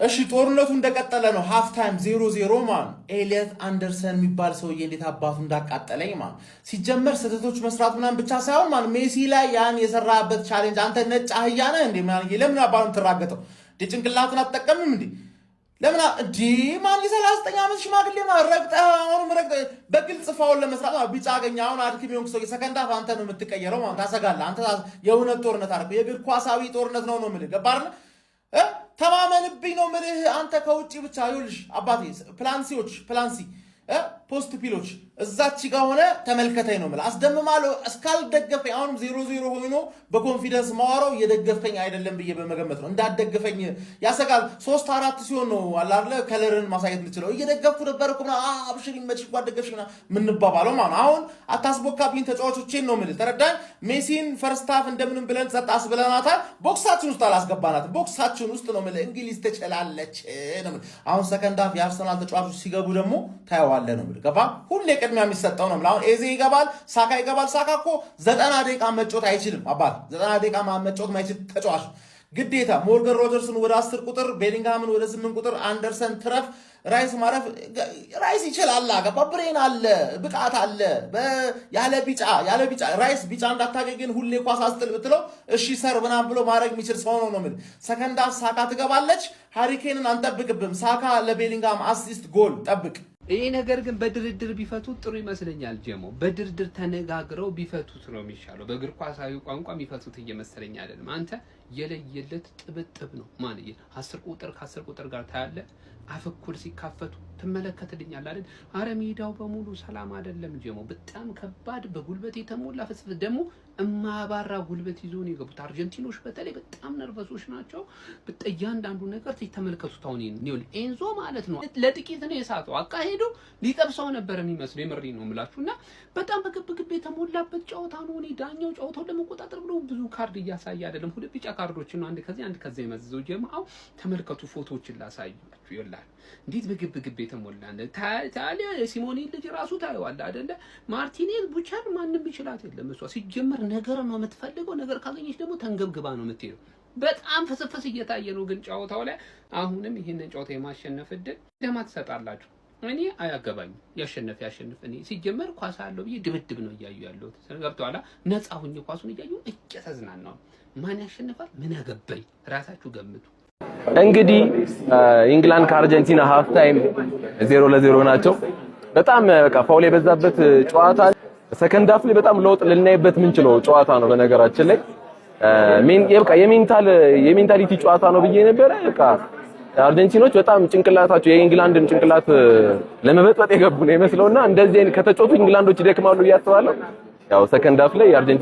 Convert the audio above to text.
እሺ ጦርነቱ እንደቀጠለ ነው ሃፍ ታይም 0-0 ማን ኤሊየት አንደርሰን የሚባል ሰውዬ እንዴት አባቱ እንዳቃጠለኝ ማን ሲጀመር ስህተቶች መስራት ምናምን ብቻ ሳይሆን ማን ሜሲ ላይ ያን የሰራበት ቻሌንጅ አንተ ነጭ አህያ ነህ እንዴ ማን ለምን አባቱን ተራገጠው ጭንቅላቱን አትጠቀምም እንዴ ለምን እንዴ ማን የ39 ዓመት ሽማግሌ ማን ረግጠውን በግልጽ ፋውል ለመስራት ቢጫ አገኘ አሁን አድክም ይሁን ሰው ሰከንድ አፍ አንተ ነው የምትቀየረው ማን ታሰጋለህ አንተ የእውነት ጦርነት አድርገው የእግር ኳሳዊ ጦርነት ነው የምልህ ገባህ ተማመንብኝ ነው ምልህ አንተ ከውጪ ብቻ ይውልሽ አባቴ ፕላንሲ ፖስት ፒሎች እዛች ጋር ሆነ ተመልከተኝ ነው ማለት አስደምማለሁ እስካልደገፈኝ አሁንም 0-0 ሆኖ በኮንፊደንስ ማወራው እየደገፈኝ አይደለም ብዬ በመገመት ነው እንዳደገፈኝ ያሰጋል 3-4 ሲሆን ነው አላርለ ከለርን ማሳየት የምችለው እየደገፍኩ ነበርኩና አብሽሪ መችሽ ጓደገፍሽና ምን ባባለው ማለት አሁን አታስቦካብኝ ተጫዋቾቼን ነው ማለት ተረዳኝ ሜሲን ፈርስት ሃፍ እንደምንም ብለን ጸጣስ ብለናታል ቦክሳችን ውስጥ አላስገባናት ቦክሳችን ውስጥ ነው ማለት እንግሊዝ ተጨላለች ነው አሁን ሰከንድ ሃፍ የአርሰናል ተጫዋቾች ሲገቡ ደግሞ ታያዋለ ነው ማለት ገባ ሁሌ ቅድሚያ የሚሰጠው ነው ማለት ኤዜ ይገባል ሳካ ሳካ እኮ 90 ደቂቃ መጫወት አይችልም አባል 90 ደቂቃ መጫወት ማይችል ተጫዋች ግዴታ ሞርጋን ሮጀርስን ወደ 10 ቁጥር ቤሊንግሃምን ወደ 8 ቁጥር አንደርሰን ትረፍ ራይስ ማረፍ ራይስ ይችላል አገባ ብሬን አለ ብቃት አለ ያለ ቢጫ ራይስ ቢጫ እንዳታገኝ ግን ሁሌ ኳስ አስጥል ብትለው እሺ ሰር ምናምን ብሎ ማድረግ የሚችል ሰው ነው ማለት ሰከንድ ሃፍ ሳካ ትገባለች ሃሪኬንን አንጠብቅብም ሳካ ለቤሊንግሃም አሲስት ጎል ጠብቅ ይሄ ነገር ግን በድርድር ቢፈቱት ጥሩ ይመስለኛል ጀሞ በድርድር ተነጋግረው ቢፈቱት ነው የሚሻለው በእግር ኳሳዊ ቋንቋ ቢፈቱት እየመሰለኝ አይደለም አንተ የለየለት ጥብጥብ ነው ማን 10 ቁጥር ከ10 ቁጥር ጋር ታያለ አፈኩል ሲካፈቱ ተመለከተልኛል አይደል አረ ሜዳው በሙሉ ሰላም አይደለም ጀሞ በጣም ከባድ በጉልበት የተሞላ ፍስፍስ ደግሞ እማባራ ጉልበት ይዞ ነው የገቡት አርጀንቲኖች በተለይ በጣም ነርቨሶች ናቸው በእያንዳንዱ ነገር ተመልከቱት አሁን ነው ኤንዞ ማለት ነው ለጥቂት ነው የሳተው አቃሄዶ ሊጠብሰው ነበር የሚመስለው የምሪ ነው የምላችሁና በጣም በግብግብ የተሞላበት ጨዋታ ነው እኔ ዳኛው ጨዋታው ለመቆጣጠር ብሎ ብዙ ካርድ እያሳየ አይደለም ሁለት ቢጫ ካርዶች ነው አንድ ከዚህ የመዘዘው ጀማው ተመልከቱ ፎቶዎችን ላሳያችሁ ይላል እንዴት በግብግብ የተሞላ እንደ ታሊያ ሲሞኔ ልጅ ራሱ ታየዋል አይደለ ማርቲኔዝ ቡቻር ማንንም ይችላል የለም እሷ ሲጀመር ነገር ነው የምትፈልገው ነገር ካገኘች ደግሞ ተንገብግባ ነው የምትሄደው በጣም ፍስፍስ እየታየ ነው ግን ጨዋታው ላይ አሁንም ይሄንን ጨዋታ የማሸነፍ እድል ለማትሰጣላችሁ እኔ አያገባኝ ያሸነፍ እኔ ሲጀመር ኳስ አለው ብዬ ድብድብ ነው እያዩ ያለው ተሰርጋብቷላ ነፃ ሁኝ ኳሱን እያዩ እጨተዝናናው ማን ያሸንፋል ምን ያገባኝ ራሳችሁ ገምቱ እንግዲህ ኢንግላንድ ከአርጀንቲና ሃፍ ታይም 0-0 ናቸው በጣም በቃ ፋውል የበዛበት ጨዋታ ሰከንድ ሃፍ ላይ በጣም ለውጥ ልናይበት ምንችለው ጨዋታ ነው በነገራችን ላይ የሜንታሊቲ ጨዋታ ነው ብዬ ነበር በቃ አርጀንቲኖች በጣም ጭንቅላታቸው የኢንግላንድን ጭንቅላት ለመበጥበጥ የገቡ ነው ይመስለውና እንደዚህ ከተጫወቱ ኢንግላንዶች ይደክማሉ ያስባሉ ያው ሰከንድ ሃፍ ላይ የአርጀንቲና